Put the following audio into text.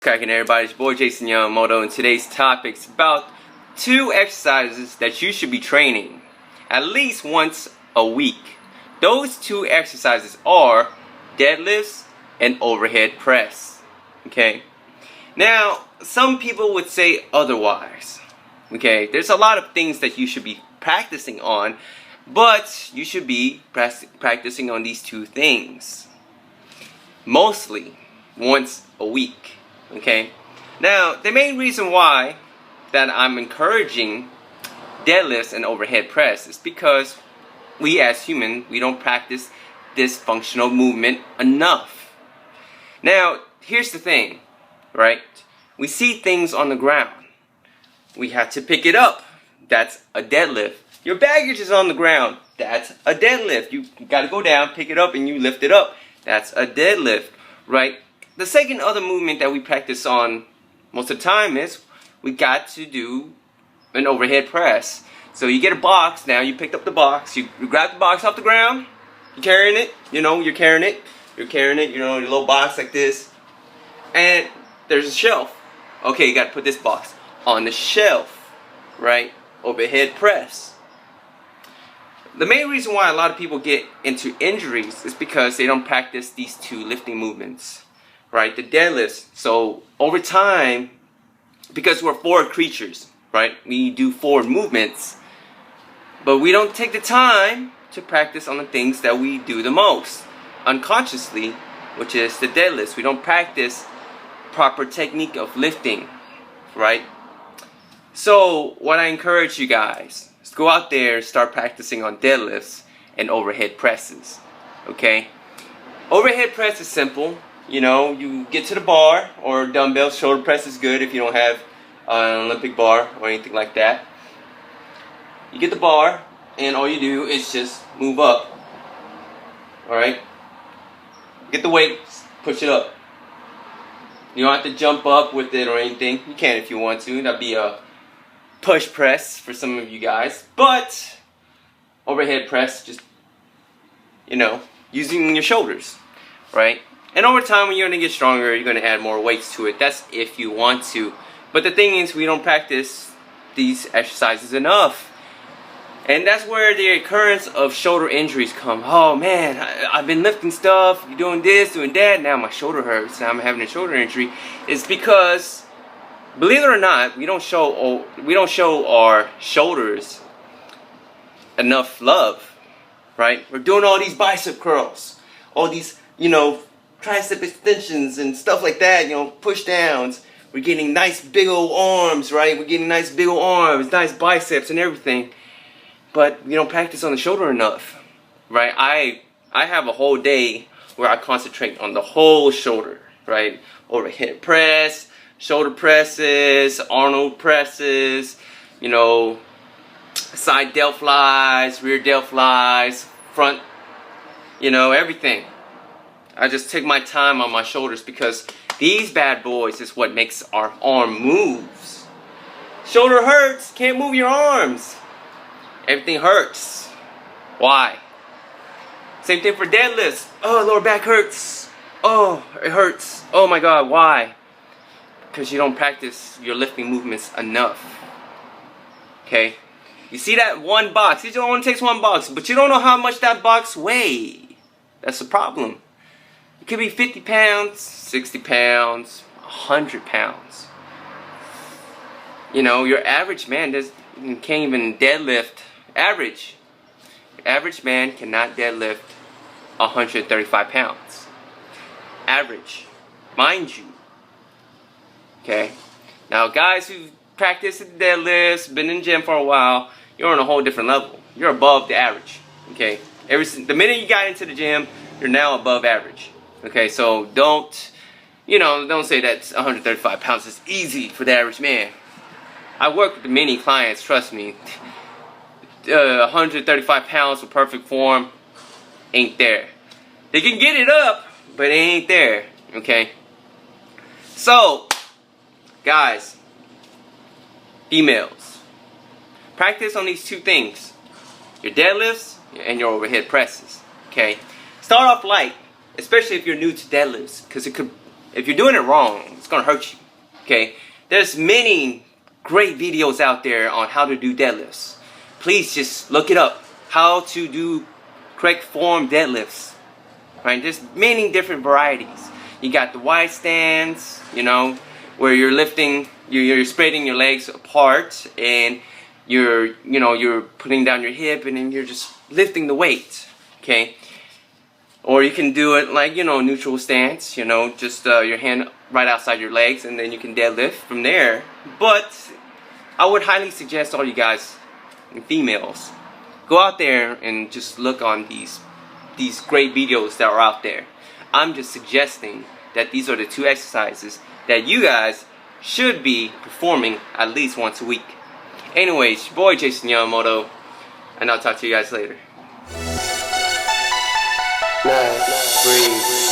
Cracking everybody, it's your boy Jason Yamamoto, and today's topic's about 2 exercises that you should be training at least once a week. Those 2 exercises are deadlifts and overhead press. Okay. Now, some people would say otherwise. Okay, there's a lot of things that you should be practicing on, but you should be practicing on these 2 things mostly once a week. Okay, now the main reason why that I'm encouraging deadlifts and overhead press is because we as humans, we don't practice this functional movement enough. Now, here's the thing, right? We see things on the ground. We have to pick it up. That's a deadlift. Your baggage is on the ground. That's a deadlift. You gotta go down, pick it up, and you lift it up. That's a deadlift, right? The second other movement that we practice on most of the time is we got to do an overhead press. So you get a box. Now you picked up the box. You grab the box off the ground. You're carrying it. You know, you're carrying it. You're carrying it. You know, your little box like this. And there's a shelf. Okay, you got to put this box on the shelf, right? Overhead press. The main reason why a lot of people get into injuries is because they don't practice these 2 lifting movements. Right, the deadlifts. So over time, because we're forward creatures, right, we do forward movements, but we don't take the time to practice on the things that we do the most unconsciously, which is the deadlifts. We don't practice proper technique of lifting, right? So what I encourage you guys is go out there and start practicing on deadlifts and overhead presses. Okay, overhead press is simple. You know, you get to the bar or dumbbells. Shoulder press is good if you don't have an Olympic bar or anything like that. You get the bar and all you do is just move up. Alright? Get the weight, push it up. You don't have to jump up with it or anything. You can if you want to. That'd be a push press for some of you guys. But overhead press, just, you know, using your shoulders. Right? And over time, when you're going to get stronger, you're going to add more weights to it. That's if you want to. But the thing is, we don't practice these exercises enough. And that's where the occurrence of shoulder injuries come. Oh man, I've been lifting stuff, doing this, doing that, now my shoulder hurts, now I'm having a shoulder injury. It's because, believe it or not, we don't show our shoulders enough love. Right? We're doing all these bicep curls, all these, you know, tricep extensions and stuff like that, you know, push downs. We're getting nice big old arms, right? We're getting nice big old arms, nice biceps and everything. But we don't practice on the shoulder enough, right? I have a whole day where I concentrate on the whole shoulder, right? Overhead press, shoulder presses, Arnold presses, you know, side delt flies, rear delt flies, front, you know, everything. I just take my time on my shoulders because these bad boys is what makes our arm moves. Shoulder hurts, can't move your arms. Everything hurts. Why? Same thing for deadlifts. Oh, lower back hurts. Oh, it hurts. Oh my God, why? Because you don't practice your lifting movements enough. Okay? You see that one box. It only takes one box, but you don't know how much that box weighs. That's the problem. It could be 50 pounds, 60 pounds, 100 pounds. You know, your average man can't even deadlift. Average man cannot deadlift 135 pounds. Average. Mind you. Okay? Now, guys who practice deadlifts, been in the gym for a while, you're on a whole different level. You're above the average. Okay? The minute you got into the gym, you're now above average. Okay, so don't say that 135 pounds is easy for the average man. I work with many clients, trust me. 135 pounds for perfect form ain't there. They can get it up, but it ain't there. Okay? So, guys, females, practice on these 2 things. Your deadlifts and your overhead presses. Okay? Start off light. Especially if you're new to deadlifts, because it If you're doing it wrong, it's gonna hurt you. Okay? There's many great videos out there on how to do deadlifts. Please just look it up. How to do correct form deadlifts. Right? There's many different varieties. You got the wide stance, you know, where you're lifting, you're spreading your legs apart, and you're putting down your hip, and then you're just lifting the weight. Okay? Or you can do it like, neutral stance, just your hand right outside your legs, and then you can deadlift from there. But I would highly suggest all you guys and females, go out there and just look on these great videos that are out there. I'm just suggesting that these are the 2 exercises that you guys should be performing at least once a week. Anyways, your boy Jason Yamamoto, and I'll talk to you guys later. Breathe.